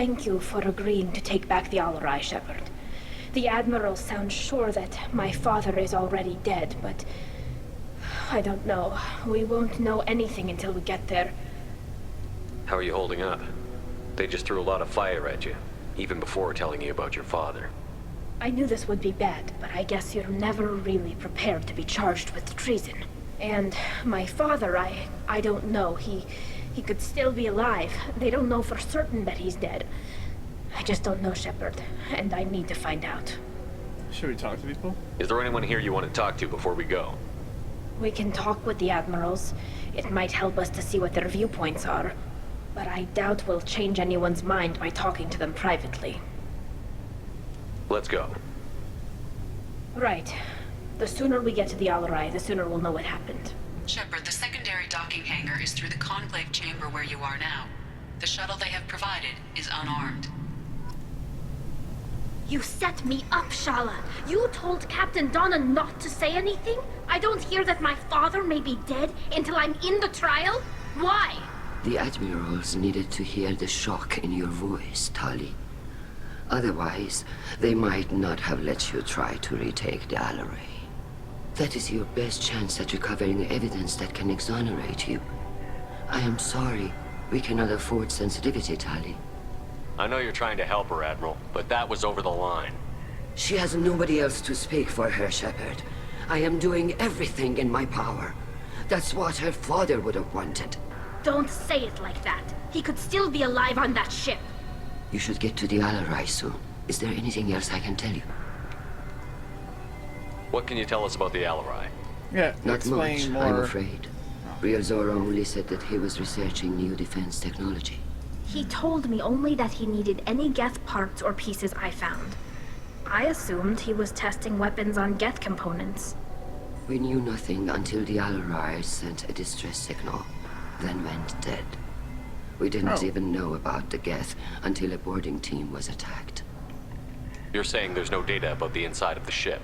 thank you for agreeing to take back the Alarai, Shepard. The Admiral sounds sure that my father is already dead, but... I don't know. We won't know anything until we get there. How are you holding up? They just threw a lot of fire at you, even before telling you about your father. I knew this would be bad, but I guess you're never really prepared to be charged with treason. And my father, I don't know. He could still be alive. They don't know for certain that he's dead. I just don't know, Shepard, and I need to find out. Should we talk to people? Is there anyone here you want to talk to before we go? We can talk with the Admirals. It might help us to see what their viewpoints are. But I doubt we'll change anyone's mind by talking to them privately. Let's go. Right. The sooner we get to the Alarai, the sooner we'll know what happened. Shepard, the secondary docking hangar is through the Conclave chamber where you are now. The shuttle they have provided is unarmed. You set me up, Shala. You told Captain Donna not to say anything? I don't hear that my father may be dead until I'm in the trial? Why? The Admirals needed to hear the shock in your voice, Tali. Otherwise, they might not have let you try to retake the Alarai. That is your best chance at recovering evidence that can exonerate you. I am sorry. We cannot afford sensitivity, Tali. I know you're trying to help her, Admiral, but that was over the line. She has nobody else to speak for her, Shepard. I am doing everything in my power. That's what her father would have wanted. Don't say it like that. He could still be alive on that ship. You should get to the Alarai soon. Is there anything else I can tell you? What can you tell us about the Alarai? Yeah, Not explain much, more. I'm afraid. Real Zora only said that he was researching new defense technology. He told me only that he needed any Geth parts or pieces I found. I assumed he was testing weapons on Geth components. We knew nothing until the Alarai sent a distress signal, then went dead. We didn't even know about the Geth until a boarding team was attacked. You're saying there's no data about the inside of the ship?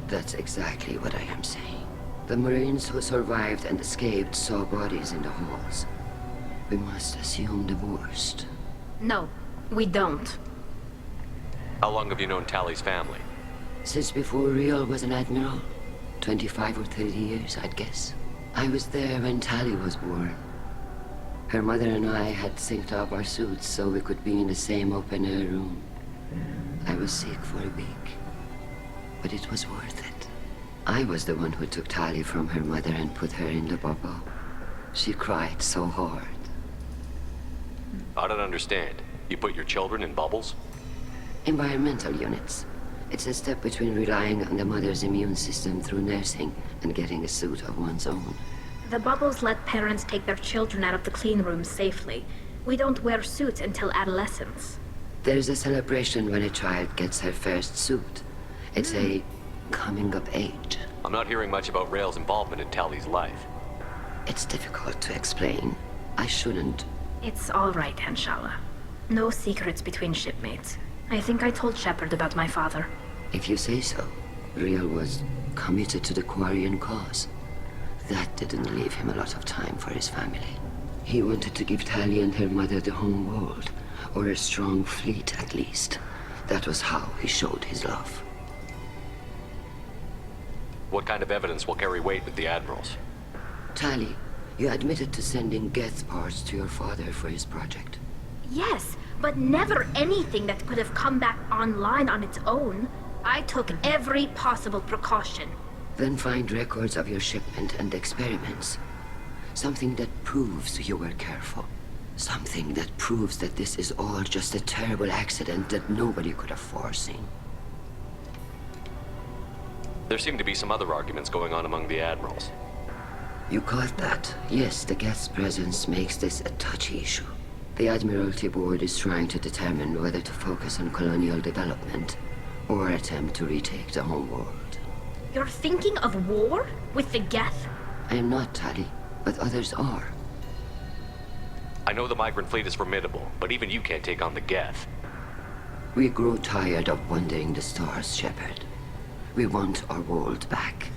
That's exactly what I am saying. The Marines who survived and escaped saw bodies in the halls. We must assume the worst. No, we don't. How long have you known Tali's family? Since before Real was an admiral. 25 or 30 years, I'd guess. I was there when Tali was born. Her mother and I had synced up our suits so we could be in the same open-air room. I was sick for a week, but it was worth it. I was the one who took Tali from her mother and put her in the bubble. She cried so hard. I don't understand. You put your children in bubbles? Environmental units. It's a step between relying on the mother's immune system through nursing and getting a suit of one's own. The bubbles let parents take their children out of the clean rooms safely. We don't wear suits until adolescence. There's a celebration when a child gets her first suit. It's a coming of age. I'm not hearing much about Rail's involvement in Tali's life. It's difficult to explain. I shouldn't. It's all right, Anshala. No secrets between shipmates. I think I told Shepard about my father. If you say so. Real was committed to the Quarian cause. That didn't leave him a lot of time for his family. He wanted to give Tali and her mother the home world, or a strong fleet at least. That was how he showed his love. What kind of evidence will carry weight with the Admirals? Tali, you admitted to sending Geth parts to your father for his project. Yes, but never anything that could have come back online on its own. I took every possible precaution. Then find records of your shipment and experiments. Something that proves you were careful. Something that proves that this is all just a terrible accident that nobody could have foreseen. There seem to be some other arguments going on among the Admirals. You caught that? Yes, the Geth's presence makes this a touchy issue. The Admiralty Board is trying to determine whether to focus on colonial development or attempt to retake the home world. You're thinking of war? With the Geth? I am not, Tali, but others are. I know the migrant fleet is formidable, but even you can't take on the Geth. We grow tired of wandering the stars, Shepard. We want our world back.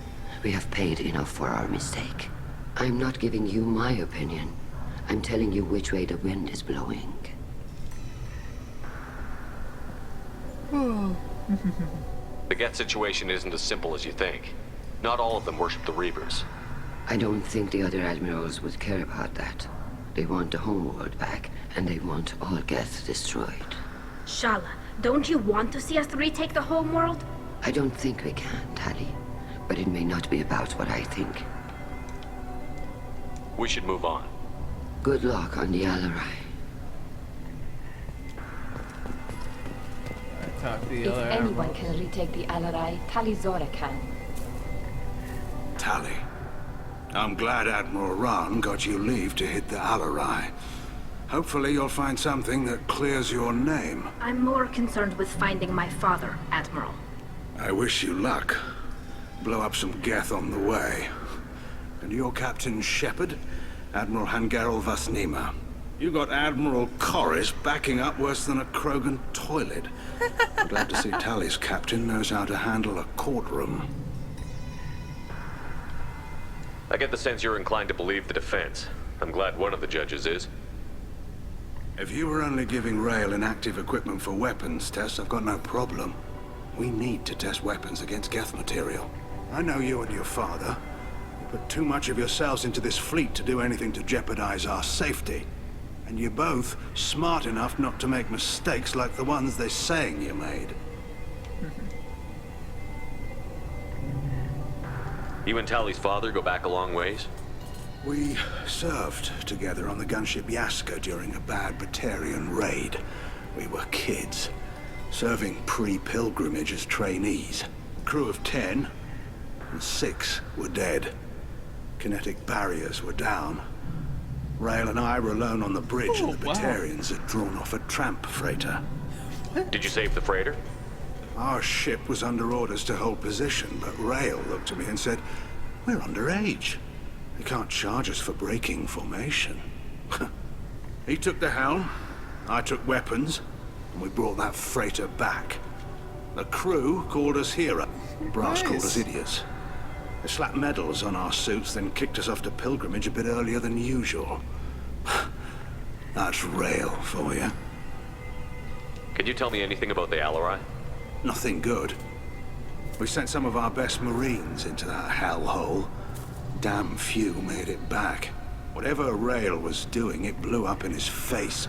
We have paid enough for our mistake. I'm not giving you my opinion. I'm telling you which way the wind is blowing. The Geth situation isn't as simple as you think. Not all of them worship the Reapers. I don't think the other admirals would care about that. They want the homeworld back, and they want all Geth destroyed. Shala, don't you want to see us retake the homeworld? I don't think we can, Tali. But it may not be about what I think. We should move on. Good luck on the Alarai. I talked to the If other anyone admiral. can retake the Alarai, Talizora can. Tali, I'm glad Admiral Rahn got you leave to hit the Alarai. Hopefully you'll find something that clears your name. I'm more concerned with finding my father, Admiral. I wish you luck. Blow up some Geth on the way. And your Captain Shepard, Admiral Hangarel Vasnima. You got Admiral Corris backing up worse than a Krogan toilet. I'm glad to see Tali's captain knows how to handle a courtroom. I get the sense you're inclined to believe the defense. I'm glad one of the judges is. If you were only giving Rail inactive equipment for weapons tests, I've got no problem. We need to test weapons against Geth material. I know you and your father. You put too much of yourselves into this fleet to do anything to jeopardize our safety. And you're both smart enough not to make mistakes like the ones they're saying you made. You and Tali's father go back a long ways? We served together on the gunship Yaska during a bad Batarian raid. We were kids, serving pre-pilgrimage as trainees. Crew of 10, and 6 were dead. Kinetic barriers were down. Rail and I were alone on the bridge, and the wow. Batarians had drawn off a tramp freighter. Did you save the freighter? Our ship was under orders to hold position, but Rail looked at me and said, "We're underage. They can't charge us for breaking formation." He took the helm, I took weapons, and we brought that freighter back. The crew called us heroes. Brass called us idiots. They slapped medals on our suits, then kicked us off to pilgrimage a bit earlier than usual. That's Rail for you. Can you tell me anything about the Alarai? Nothing good. We sent some of our best Marines into that hellhole. Damn few made it back. Whatever Rail was doing, it blew up in his face.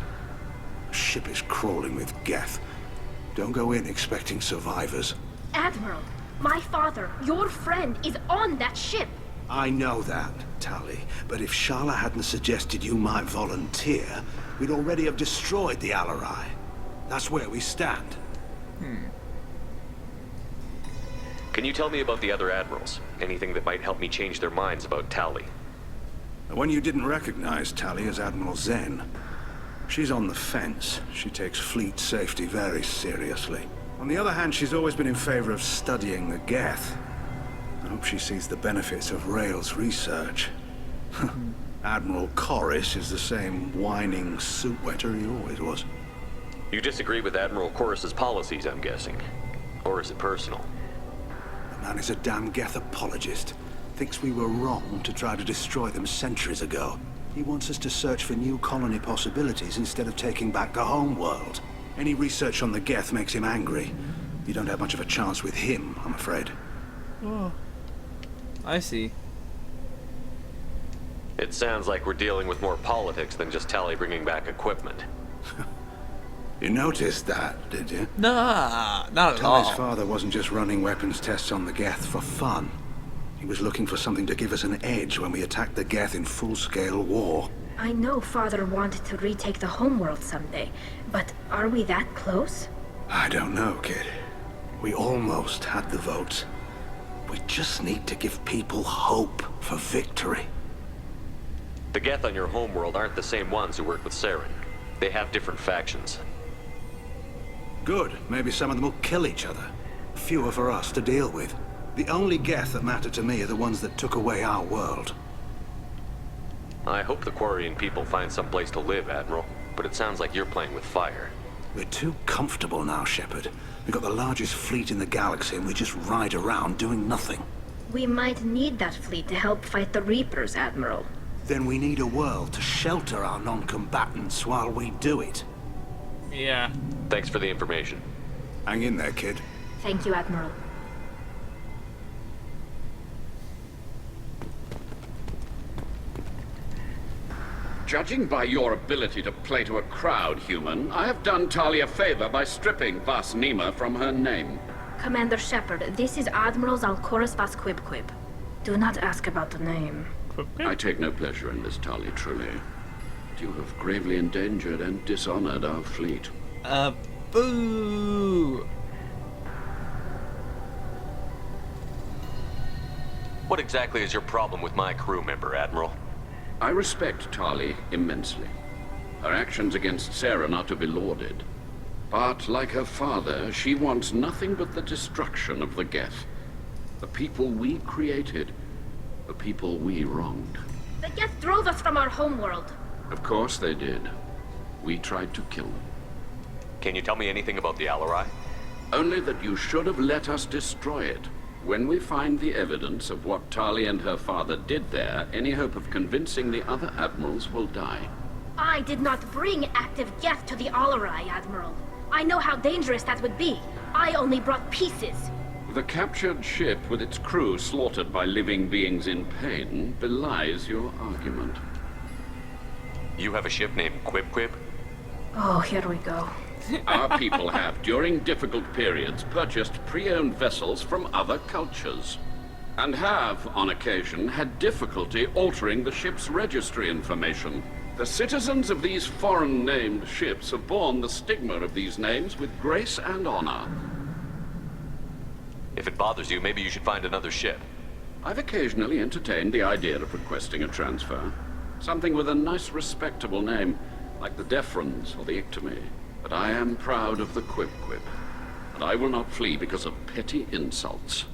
The ship is crawling with Geth. Don't go in expecting survivors. Admiral, my father, your friend, is on that ship. I know that, Tali, but if Shala hadn't suggested you might volunteer, we'd already have destroyed the Alarai. That's where we stand. Can you tell me about the other admirals? Anything that might help me change their minds about Tali? The one you didn't recognize, Tali, is Admiral Zen. She's on the fence. She takes fleet safety very seriously. On the other hand, she's always been in favor of studying the Geth. I hope she sees the benefits of Rail's research. Admiral Corris is the same whining suit wetter he always was. You disagree with Admiral Corris's policies, I'm guessing. Or is it personal? The man is a damn Geth apologist. Thinks we were wrong to try to destroy them centuries ago. He wants us to search for new colony possibilities instead of taking back the home world. Any research on the Geth makes him angry. You don't have much of a chance with him, I'm afraid. Oh, I see. It sounds like we're dealing with more politics than just Tali bringing back equipment. You noticed that, did you? Nah, not at Tali's all. father wasn't just running weapons tests on the Geth for fun. He was looking for something to give us an edge when we attacked the Geth in full-scale war. I know father wanted to retake the homeworld someday, but are we that close? I don't know, kid. We almost had the votes. We just need to give people hope for victory. The Geth on your homeworld aren't the same ones who work with Saren. They have different factions. Good. Maybe some of them will kill each other. Fewer for us to deal with. The only Geth that matter to me are the ones that took away our world. I hope the Quarian people find some place to live, Admiral. But it sounds like you're playing with fire. We're too comfortable now, Shepard. We've got the largest fleet in the galaxy and we just ride around doing nothing. We might need that fleet to help fight the Reapers, Admiral. Then we need a world to shelter our non-combatants while we do it. Yeah. Thanks for the information. Hang in there, kid. Thank you, Admiral. Judging by your ability to play to a crowd, human, I have done Tali a favor by stripping Vas Nima from her name. Commander Shepard, this is Admiral Zalcoris Vas Quib. Do not ask about the name. I take no pleasure in this, Tali, truly. But you have gravely endangered and dishonored our fleet. Boo! What exactly is your problem with my crew member, Admiral? I respect Tali immensely. Her actions against Sarah are not to be lauded. But, like her father, she wants nothing but the destruction of the Geth. The people we created. The people we wronged. The Geth drove us from our homeworld. Of course they did. We tried to kill them. Can you tell me anything about the Alarai? Only that you should have let us destroy it. When we find the evidence of what Tali and her father did there, any hope of convincing the other admirals will die. I did not bring active Geth to the Alarai, Admiral. I know how dangerous that would be. I only brought pieces. The captured ship with its crew slaughtered by living beings in pain belies your argument. You have a ship named Quib? Oh, here we go. Our people have, during difficult periods, purchased pre-owned vessels from other cultures. And have, on occasion, had difficulty altering the ship's registry information. The citizens of these foreign-named ships have borne the stigma of these names with grace and honor. If it bothers you, maybe you should find another ship. I've occasionally entertained the idea of requesting a transfer. Something with a nice, respectable name, like the Defrons or the Ictomy. But I am proud of the Quib, and I will not flee because of petty insults.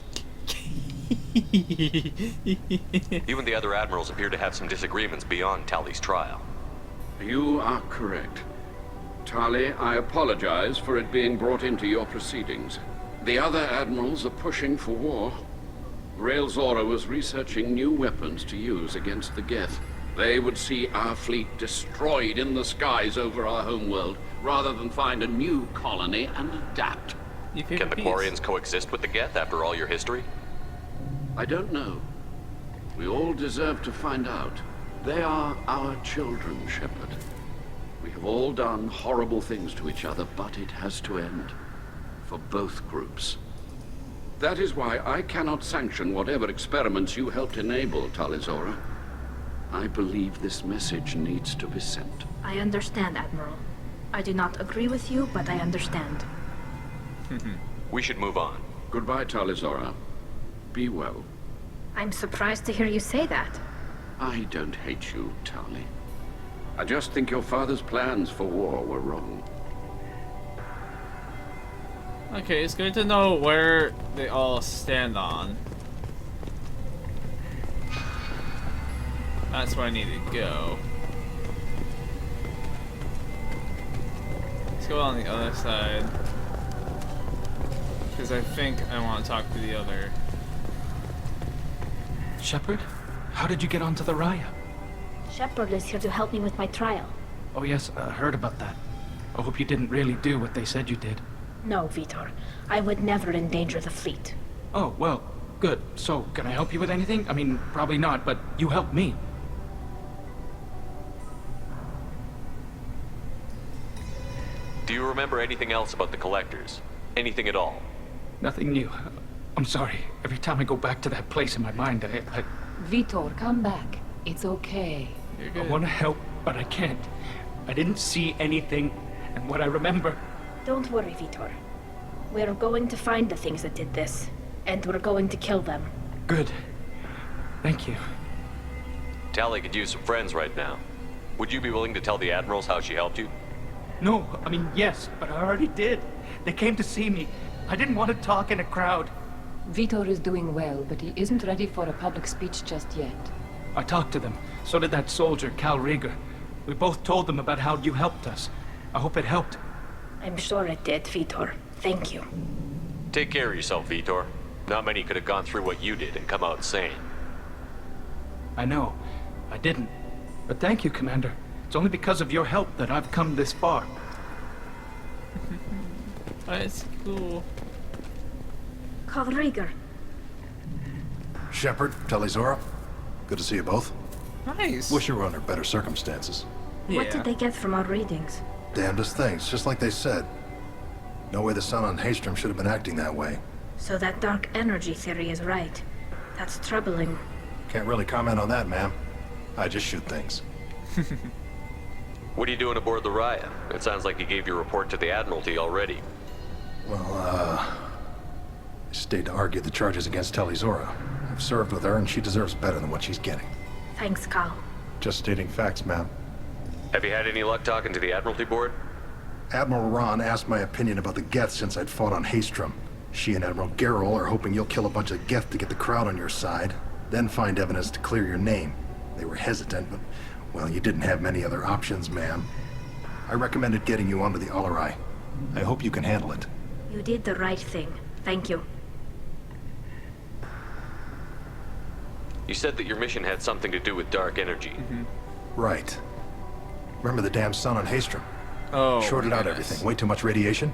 You and the other admirals appear to have some disagreements beyond Tali's trial. You are correct. Tali, I apologize for it being brought into your proceedings. The other admirals are pushing for war. Rael Zora was researching new weapons to use against the Geth. They would see our fleet destroyed in the skies over our homeworld, rather than find a new colony and adapt. Can the Quarians coexist with the Geth after all your history? I don't know. We all deserve to find out. They are our children, Shepard. We have all done horrible things to each other, but it has to end. For both groups. That is why I cannot sanction whatever experiments you helped enable, Tali Zora. I believe this message needs to be sent. I understand, Admiral. I do not agree with you, but I understand. We should move on. Goodbye, Tali Zora. Be well. I'm surprised to hear you say that. I don't hate you, Tali. I just think your father's plans for war were wrong. Okay, it's good to know where they all stand on. That's where I need to go. Let's go on the other side. Because I think I want to talk to the other. Shepard? How did you get onto the Raya? Shepard is here to help me with my trial. Oh yes, I heard about that. I hope you didn't really do what they said you did. No, Vitor. I would never endanger the fleet. Oh, well, good. So, can I help you with anything? I mean, probably not, but you helped me. Do you remember anything else about the Collectors? Anything at all? Nothing new. I'm sorry. Every time I go back to that place in my mind, I Vitor, come back. It's okay. You're I good. want to help, but I can't. I didn't see anything, and what I remember... Don't worry, Vitor. We're going to find the things that did this, and we're going to kill them. Good. Thank you. Tali could use some friends right now. Would you be willing to tell the admirals how she helped you? No, I mean, yes, but I already did. They came to see me. I didn't want to talk in a crowd. Vitor is doing well, but he isn't ready for a public speech just yet. I talked to them. So did that soldier, Cal Rieger. We both told them about how you helped us. I hope it helped. I'm sure it did, Vitor. Thank you. Take care of yourself, Vitor. Not many could have gone through what you did and come out sane. I know. I didn't. But thank you, Commander. It's only because of your help that I've come this far. That's cool. Carl Rieger. Shepard, Telizora, good to see you both. Nice. Wish you were under better circumstances. What Yeah. did they get from our readings? Damnedest things, just like they said. No way the sun on Haystrom should have been acting that way. So that dark energy theory is right. That's troubling. Can't really comment on that, ma'am. I just shoot things. What are you doing aboard the Raya? It sounds like you gave your report to the Admiralty already. Well, I stayed to argue the charges against Telizora. I've served with her, and she deserves better than what she's getting. Thanks, Carl. Just stating facts, ma'am. Have you had any luck talking to the Admiralty board? Admiral Ron asked my opinion about the Geth since I'd fought on Haystrom. She and Admiral Gerrel are hoping you'll kill a bunch of Geth to get the crowd on your side, then find evidence to clear your name. They were hesitant, but, well, you didn't have many other options, ma'am. I recommended getting you onto the Alarai. I hope you can handle it. You did the right thing. Thank you. You said that your mission had something to do with dark energy. Right. Remember the damn sun on Haystrom? Oh. Shorted out goodness. everything. Way too much radiation?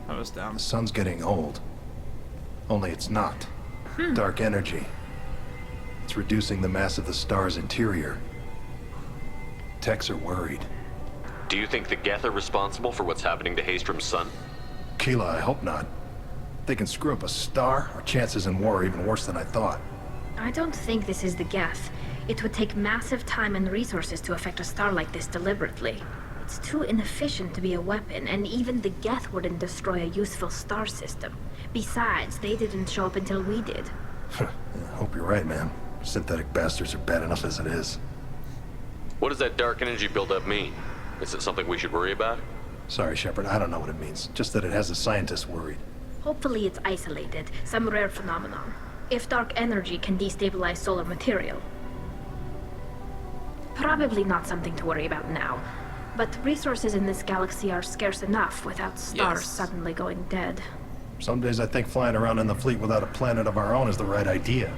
I was down. The sun's getting old. Only it's not. Dark energy. It's reducing the mass of the star's interior. Techs are worried. Do you think the Geth are responsible for what's happening to Haystrom's sun? Keela, I hope not. They can screw up a star, our chances in war are even worse than I thought. I don't think this is the Geth. It would take massive time and resources to affect a star like this deliberately. It's too inefficient to be a weapon, and even the Geth wouldn't destroy a useful star system. Besides, they didn't show up until we did. I hope you're right, man. Synthetic bastards are bad enough as it is. What does that dark energy buildup mean? Is it something we should worry about? Sorry, Shepard, I don't know what it means. Just that it has the scientists worried. Hopefully it's isolated, some rare phenomenon. If dark energy can destabilize solar material. Probably not something to worry about now. But resources in this galaxy are scarce enough without stars Yes. suddenly going dead. Some days I think flying around in the fleet without a planet of our own is the right idea.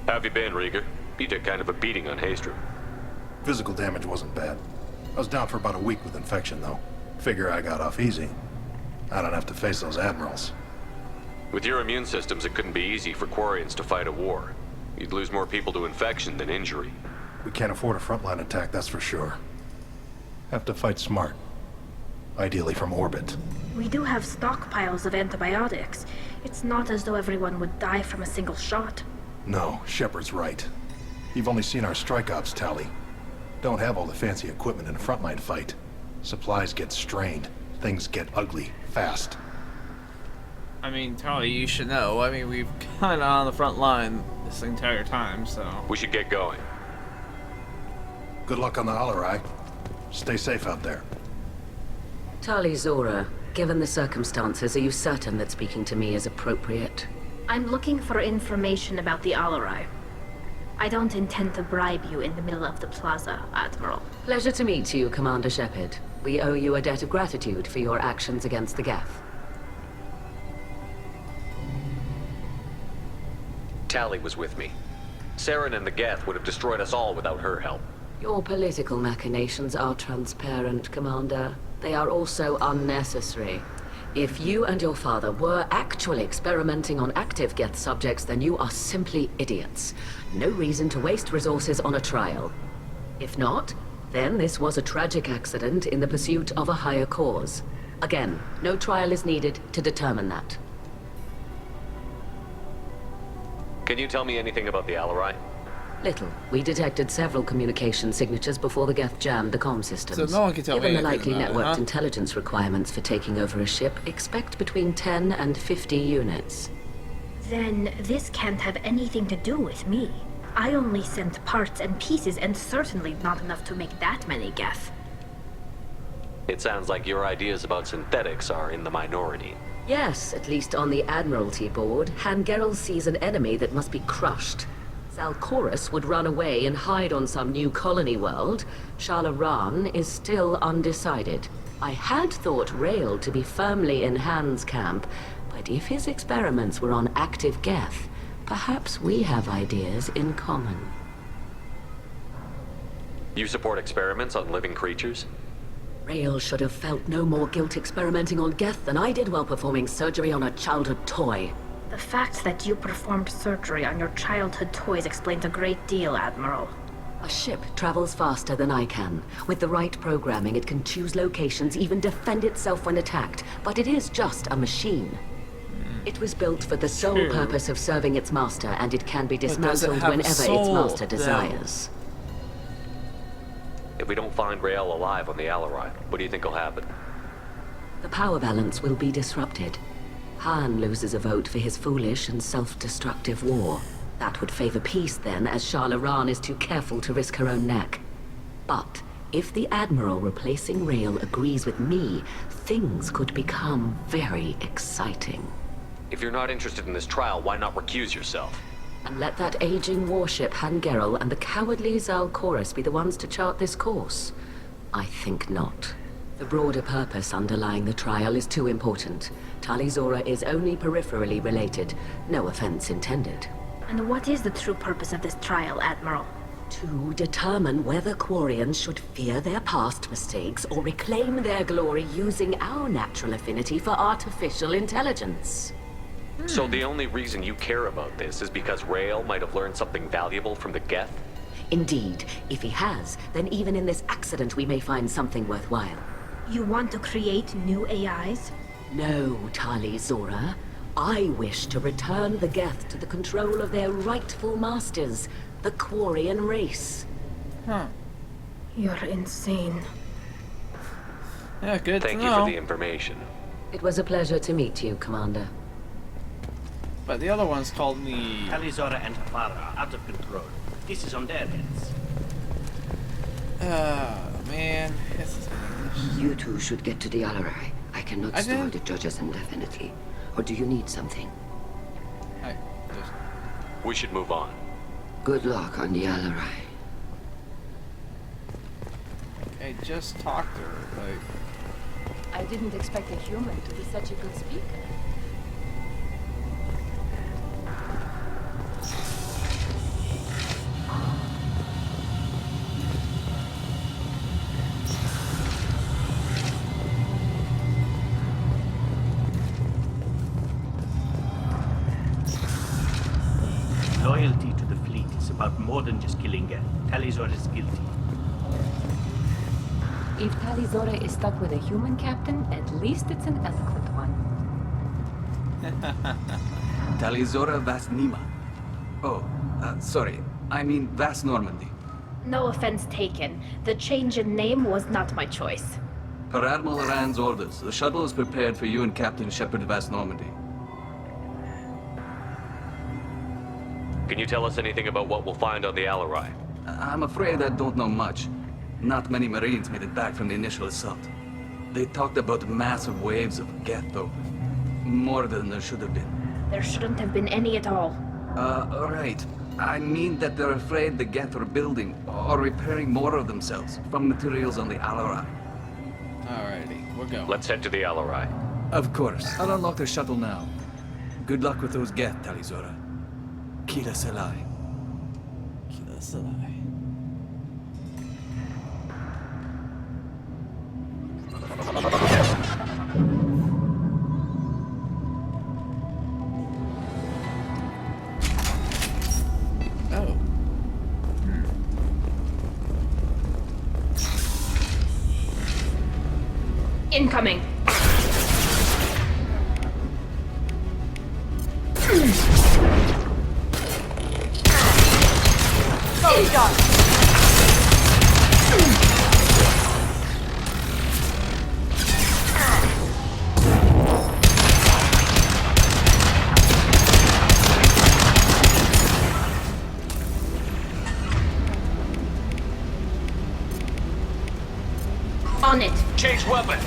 How have you been, Rieger? You took kind of a beating on Haystrom. Physical damage wasn't bad. I was down for about a week with infection, though. Figure I got off easy. I don't have to face those admirals. With your immune systems, it couldn't be easy for Quarians to fight a war. You'd lose more people to infection than injury. We can't afford a frontline attack, that's for sure. Have to fight smart. Ideally from orbit. We do have stockpiles of antibiotics. It's not as though everyone would die from a single shot. No, Shepard's right. You've only seen our strike ops tally. Don't have all the fancy equipment in a frontline fight. Supplies get strained. Things get ugly, fast. I mean, Tali, you should know. I mean, we've kind of on the front line this entire time, so. We should get going. Good luck on the Alarai. Stay safe out there. Tali Zora, given the circumstances, are you certain that speaking to me is appropriate? I'm looking for information about the Alarai. I don't intend to bribe you in the middle of the plaza, Admiral. Pleasure to meet you, Commander Shepard. We owe you a debt of gratitude for your actions against the Geth. Tali was with me. Saren and the Geth would have destroyed us all without her help. Your political machinations are transparent, Commander. They are also unnecessary. If you and your father were actually experimenting on active Geth subjects, then you are simply idiots. No reason to waste resources on a trial. If not, then this was a tragic accident in the pursuit of a higher cause. Again, no trial is needed to determine that. Can you tell me anything about the Alarai? Little. We detected several communication signatures before the Geth jammed the comm systems. So no one can tell me Given the anything likely about it, networked huh? intelligence requirements for taking over a ship, expect between 10 and 50 units. Then this can't have anything to do with me. I only sent parts and pieces, and certainly not enough to make that many Geth. It sounds like your ideas about synthetics are in the minority. Yes, at least on the Admiralty board, Han Gerrel sees an enemy that must be crushed. Zalcorus would run away and hide on some new colony world. Shala Ran is still undecided. I had thought Rael to be firmly in Han's camp, but if his experiments were on active Geth, perhaps we have ideas in common. You support experiments on living creatures? Rael should have felt no more guilt experimenting on Geth than I did while performing surgery on a childhood toy. The fact that you performed surgery on your childhood toys explains a great deal, Admiral. A ship travels faster than I can. With the right programming, it can choose locations, even defend itself when attacked. But it is just a machine. It was built for the sole purpose of serving its master, and it can be dismantled whenever its master desires. If we don't find Rael alive on the Alarai, what do you think will happen? The power balance will be disrupted. Han loses a vote for his foolish and self-destructive war. That would favor peace then, as Shah Laran is too careful to risk her own neck. But if the Admiral replacing Rael agrees with me, things could become very exciting. If you're not interested in this trial, why not recuse yourself? And let that aging warship Han Gerel and the cowardly Zal Chorus be the ones to chart this course? I think not. The broader purpose underlying the trial is too important. Tali Zora is only peripherally related. No offense intended. And what is the true purpose of this trial, Admiral? To determine whether Quarians should fear their past mistakes or reclaim their glory using our natural affinity for artificial intelligence. So the only reason you care about this is because Rael might have learned something valuable from the Geth? Indeed. If he has, then even in this accident we may find something worthwhile. You want to create new AIs? No, Tali Zora. I wish to return the Geth to the control of their rightful masters, the Quarian race. Huh. You're insane. Yeah, good Thank to you know. for the information. It was a pleasure to meet you, Commander. But the other one's called me... Talizora and her father are out of control. This is on their heads. Man. You two should get to the Alarai. I cannot store the judges indefinitely. Or do you need something? We should move on. Good luck on the Alarai. I just talked to her, like... I didn't expect a human to be such a good speaker. Loyalty to the fleet is about more than just killing Geth. Talizora is guilty. If Talizora is stuck with a human captain, at least it's an eloquent one. Talizora Vas Nima. Oh, sorry. I mean Vas Normandy. No offense taken. The change in name was not my choice. Per Admiral Rand's orders, the shuttle is prepared for you and Captain Shepard Vas Normandy. Can you tell us anything about what we'll find on the Alarai? I'm afraid I don't know much. Not many Marines made it back from the initial assault. They talked about massive waves of Geth, though. More than there should have been. There shouldn't have been any at all. Right. I mean that they're afraid the Geth are building or repairing more of themselves from materials on the Alarai. Alrighty, we're going. Let's head to the Alarai. Of course. I'll unlock the shuttle now. Good luck with those Geth, Talizora. Kila Selai. Kila Selai. Oh. Incoming. On it. Change weapon.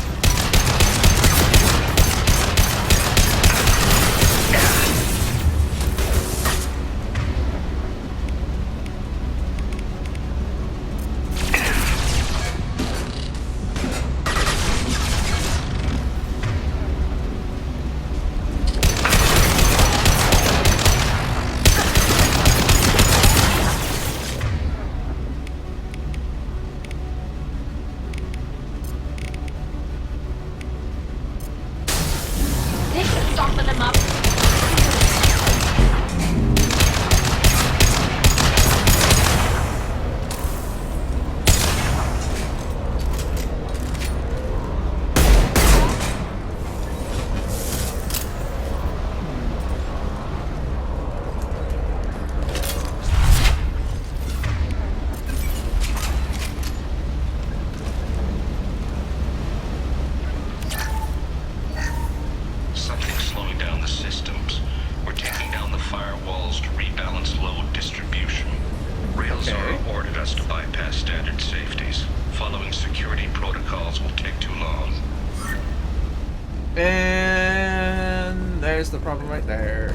added safeties. Following security protocols will take too long. And there's the problem right there.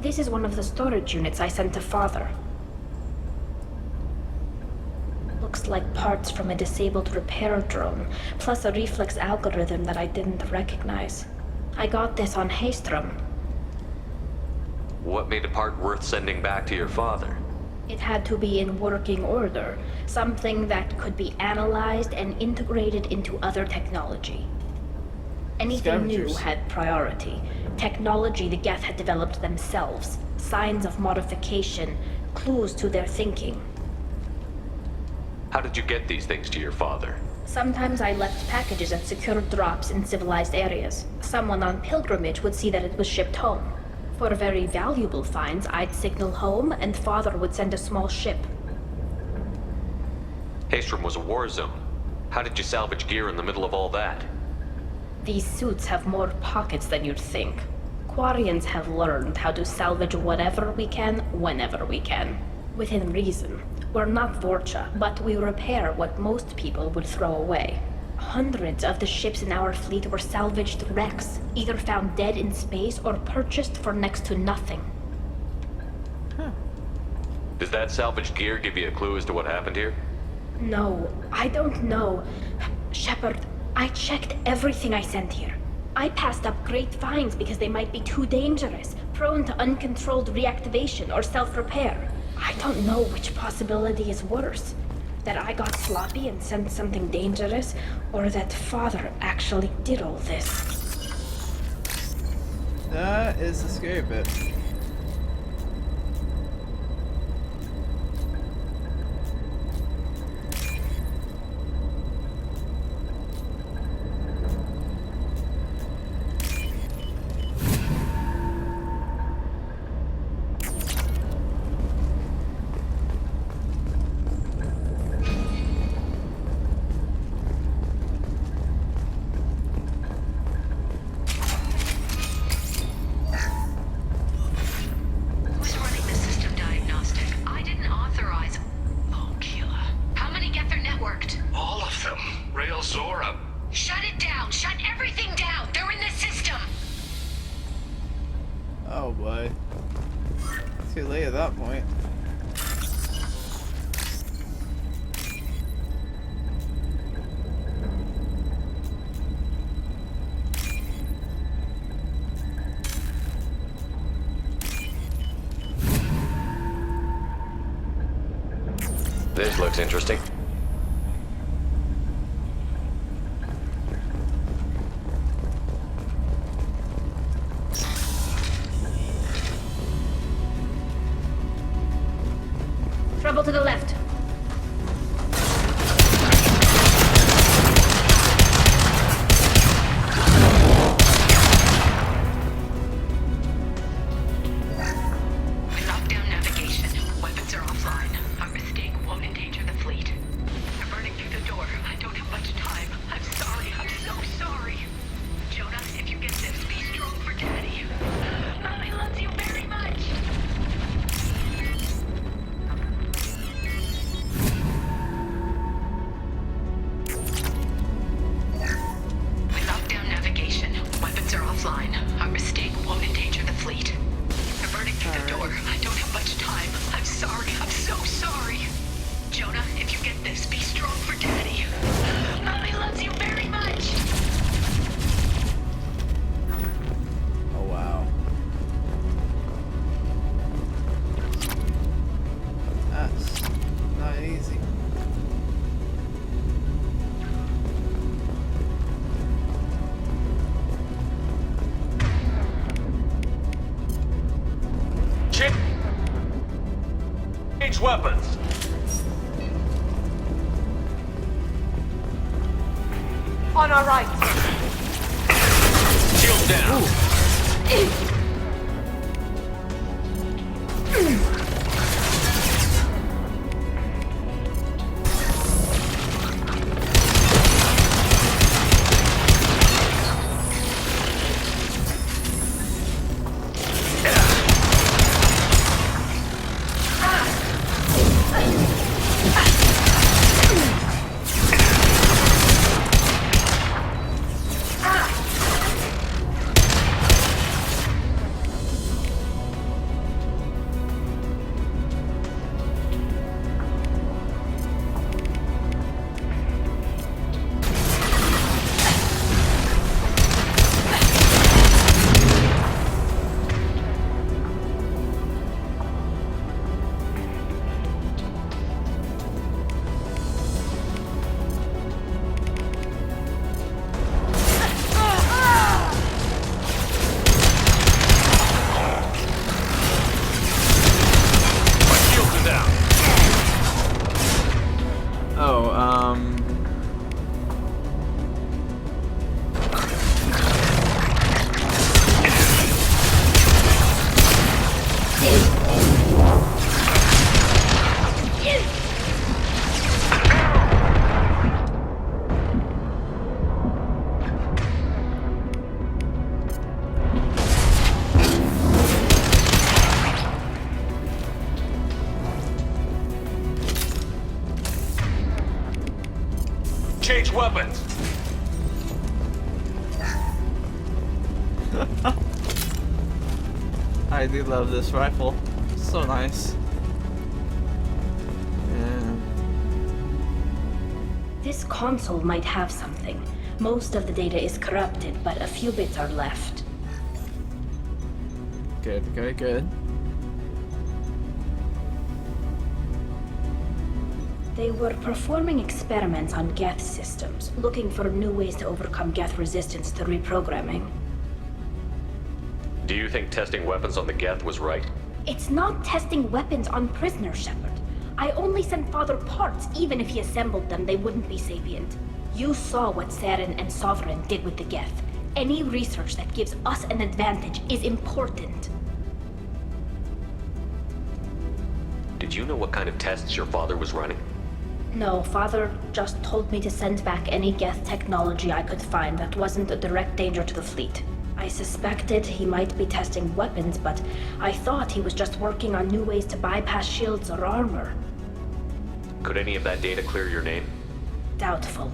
This is one of the storage units I sent to Father. Looks like parts from a disabled repair drone, plus a reflex algorithm that I didn't recognize. I got this on Haystrom. What made a part worth sending back to your father? It had to be in working order, something that could be analyzed and integrated into other technology. Anything new Scavengers. had priority. Technology the Geth had developed themselves, signs of modification, clues to their thinking. How did you get these things to your father? Sometimes I left packages at secure drops in civilized areas. Someone on pilgrimage would see that it was shipped home. For very valuable finds, I'd signal home and Father would send a small ship. Haystrom was a war zone. How did you salvage gear in the middle of all that? These suits have more pockets than you'd think. Quarians have learned how to salvage whatever we can, whenever we can. Within reason. We're not Vorcha, but we repair what most people would throw away. Hundreds of the ships in our fleet were salvaged wrecks, either found dead in space or purchased for next to nothing. Does that salvaged gear give you a clue as to what happened here? No, I don't know. Shepard, I checked everything I sent here. I passed up great finds because they might be too dangerous, prone to uncontrolled reactivation or self-repair. I don't know which possibility is worse. That I got sloppy and sent something dangerous, or that Father actually did all this. That is the scary bit. Who's running the system diagnostic? I didn't authorize. Oh, Keela. How many Geth are networked? All of them. Rail Zora. Shut it down! Shut everything down! They're in the system! Oh boy. Too late at that point. This looks interesting. Trouble to the left. We locked down navigation. Weapons are offline. Our mistake won't endanger the fleet. They're burning through the door. I don't have much time. I'm sorry. I'm so sorry. Jonah, if you get this, be strong for Daddy. Mommy loves you very much. We locked down navigation. Weapons are offline. Our mistake won't endanger the fleet. They're burning through the door. I don't have much time. I'm sorry. I'm so sorry. Jonah, if you get this, be strong for Daddy. Mommy loves you very much. Oh wow. That's not easy. Change weapons. On our right. down. Change weapons. I do love this rifle. So nice. Yeah. This console might have something. Most of the data is corrupted, but a few bits are left. Good, good, good. They were performing experiments on Geth systems, looking for new ways to overcome Geth resistance to reprogramming. Do you think testing weapons on the Geth was right? It's not testing weapons on prisoners, Shepard. I only sent Father parts. Even if he assembled them, they wouldn't be sapient. You saw what Saren and Sovereign did with the Geth. Any research that gives us an advantage is important. Did you know what kind of tests your father was running? No, Father just told me to send back any Geth technology I could find that wasn't a direct danger to the fleet. I suspected he might be testing weapons, but I thought he was just working on new ways to bypass shields or armor. Could any of that data clear your name? Doubtful.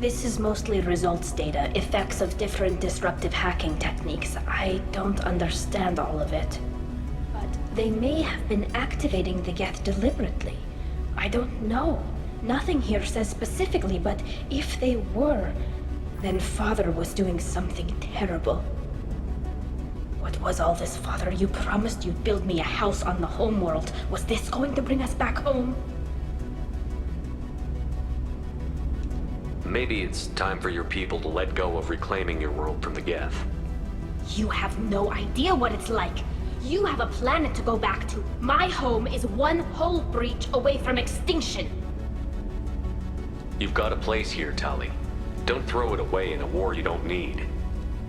This is mostly results data, effects of different disruptive hacking techniques. I don't understand all of it. But they may have been activating the Geth deliberately. I don't know. Nothing here says specifically, but if they were, then Father was doing something terrible. What was all this, Father? You promised you'd build me a house on the homeworld. Was this going to bring us back home? Maybe it's time for your people to let go of reclaiming your world from the Geth. You have no idea what it's like. You have a planet to go back to. My home is one hull breach away from extinction. You've got a place here, Tali. Don't throw it away in a war you don't need.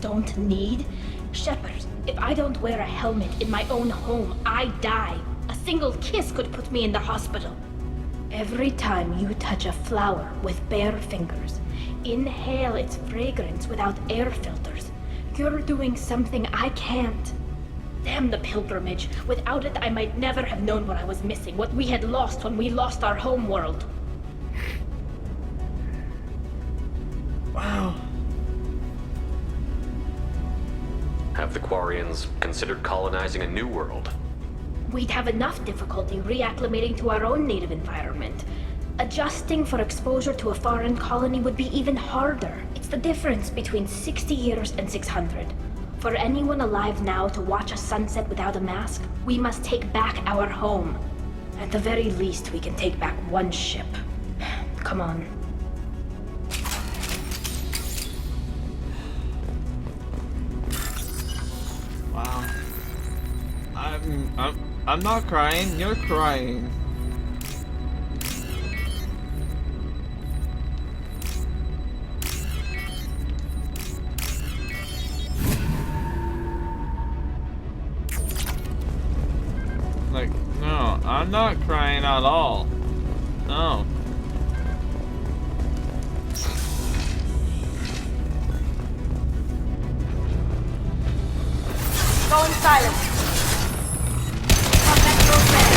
Don't need? Shepard, if I don't wear a helmet in my own home, I die. A single kiss could put me in the hospital. Every time you touch a flower with bare fingers, inhale its fragrance without air filters, you're doing something I can't. Damn the pilgrimage. Without it, I might never have known what I was missing, what we had lost when we lost our home world. Wow. Have the Quarians considered colonizing a new world? We'd have enough difficulty reacclimating to our own native environment. Adjusting for exposure to a foreign colony would be even harder. It's the difference between 60 years and 600. For anyone alive now to watch a sunset without a mask, we must take back our home. At the very least, we can take back one ship. Come on. Wow. I'm not crying. You're crying. I'm not crying at all. No. Going silent. Contact those men.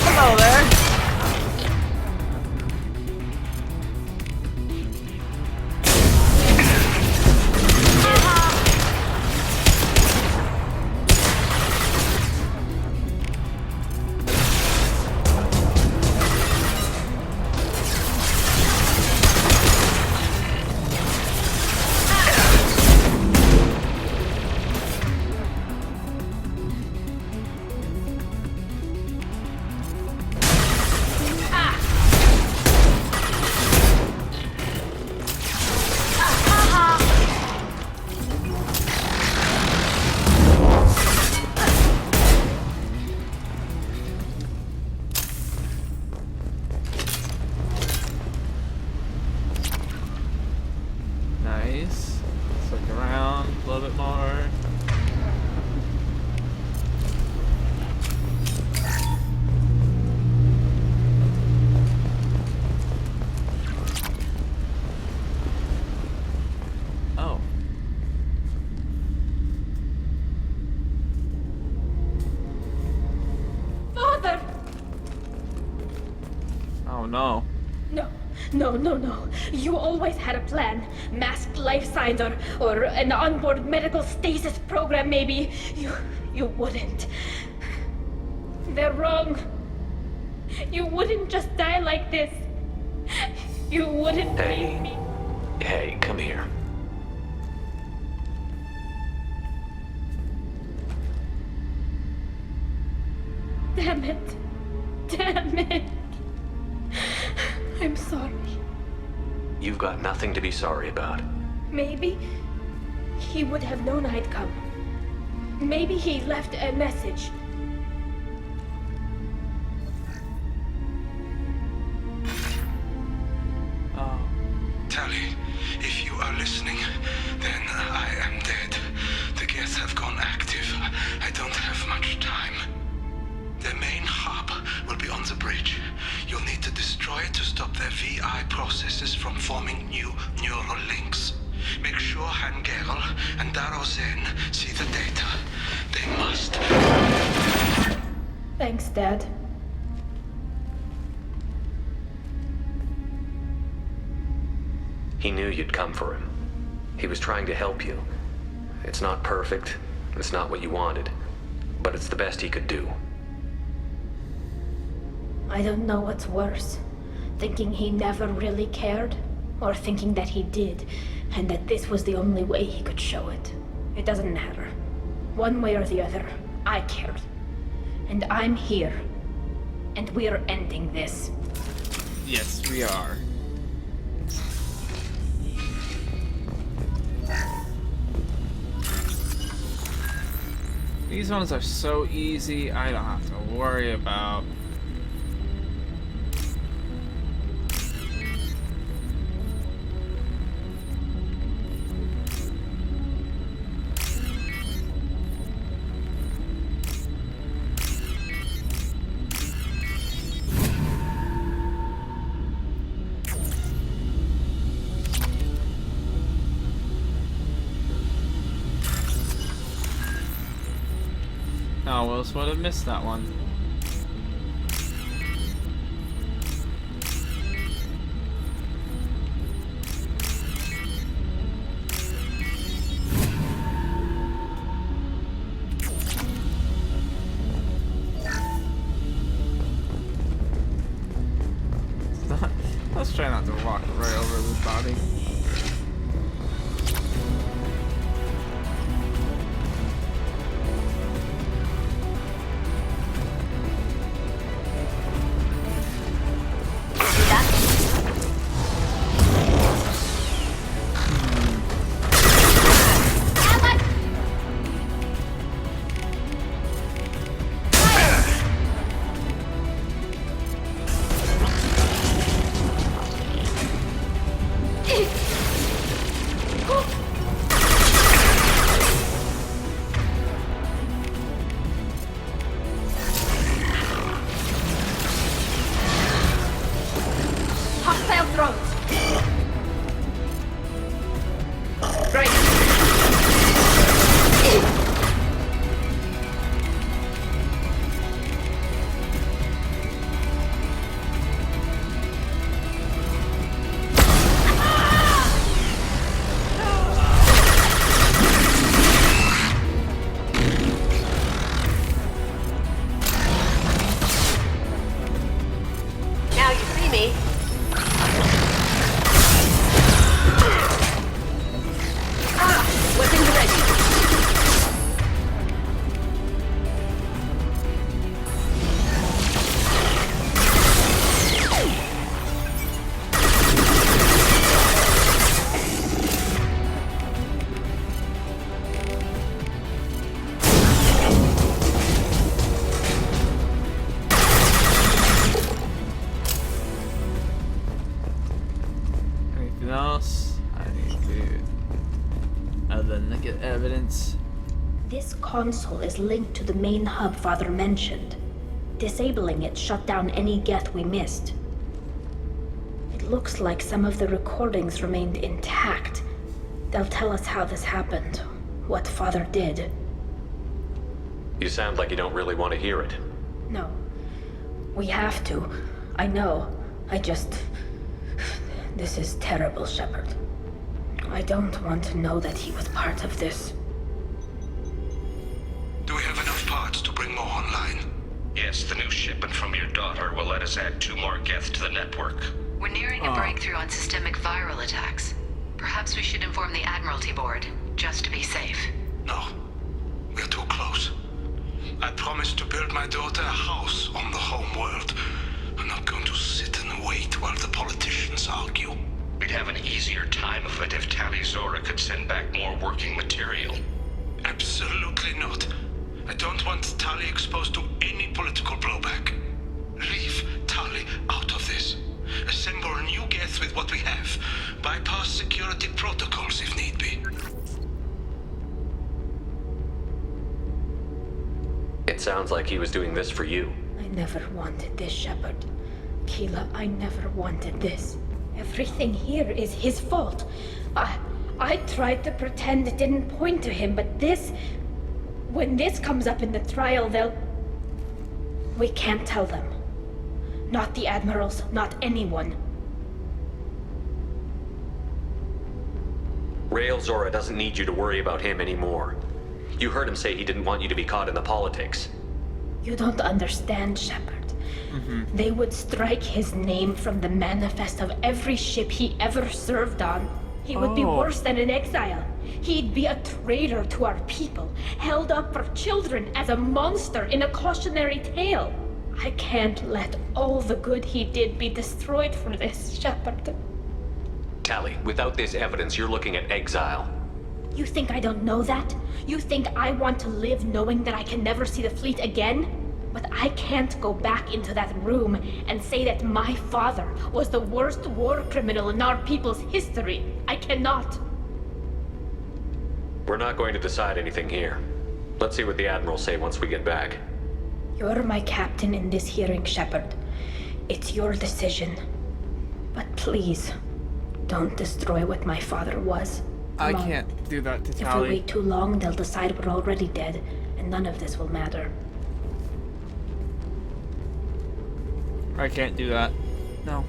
Hello there. Nice. Let's look around a little bit more. Oh. Father! Oh no. No, no, no, no. You always had a plan. Masked life signs or an onboard medical stasis program, maybe. You wouldn't. They're wrong. You wouldn't just die like this. You wouldn't leave me. Hey, come here. Damn it. Damn it. I'm sorry. You've got nothing to be sorry about. Maybe he would have known I'd come. Maybe he left a message. Oh. Tali, if you are listening, then I am dead. The Geth have gone active. I don't have much time. Their main hub will be on the bridge. You'll need to destroy it to stop their VI processes from forming new neural links. Make sure Han-Gerel and Daro Zen see the data. They must. Thanks, Dad. He knew you'd come for him. He was trying to help you. It's not perfect. It's not what you wanted. But it's the best he could do. I don't know what's worse. Thinking he never really cared, or thinking that he did, and that this was the only way he could show it. It doesn't matter. One way or the other, I cared. And I'm here. And we're ending this. Yes, we are. These ones are so easy, I don't have to worry about. Oh, Willis would have missed that one. Let's try not to walk right over this body. Hostile drones! Right. Now you see me. Weapons ready. Anything else? I need to... Other than get evidence. This console is linked to the main hub Father mentioned. Disabling it shut down any Geth we missed. It looks like some of the recordings remained intact. They'll tell us how this happened, what Father did. You sound like you don't really want to hear it. No. We have to. I know. I just... This is terrible, Shepard. I don't want to know that he was part of this. Do we have enough parts to bring more online? Yes, the new shipment from your daughter will let us add 2 more Geth to the network. We're nearing a breakthrough on systemic viral attacks. Perhaps we should inform the Admiralty Board, just to be safe. No. We're too close. I promised to build my daughter a house on the home world. I'm not going to sit and wait while the politicians argue. We'd have an easier time of it if Tali Zora could send back more working material. Absolutely not. I don't want Tali exposed to any political blowback. Leave Tali out of this. Assemble a new Geth with what we have. Bypass security protocols if need be. It sounds like he was doing this for you. I never wanted this, Shepard. Keela, I never wanted this. Everything here is his fault. I tried to pretend it didn't point to him, but this... When this comes up in the trial, they'll... We can't tell them. Not the admirals, not anyone. Rael Zora doesn't need you to worry about him anymore. You heard him say he didn't want you to be caught in the politics. You don't understand, Shepard. They would strike his name from the manifest of every ship he ever served on. He would be worse than an exile. He'd be a traitor to our people, held up for children as a monster in a cautionary tale. I can't let all the good he did be destroyed for this, Shepard. Tali, without this evidence, you're looking at exile. You think I don't know that? You think I want to live knowing that I can never see the fleet again? But I can't go back into that room and say that my father was the worst war criminal in our people's history. I cannot. We're not going to decide anything here. Let's see what the Admirals say once we get back. You're my captain in this hearing, Shepard. It's your decision. But please, don't destroy what my father was. I can't do that to If we Tali. wait too long, they'll decide we're already dead, and none of this will matter. I can't do that. No.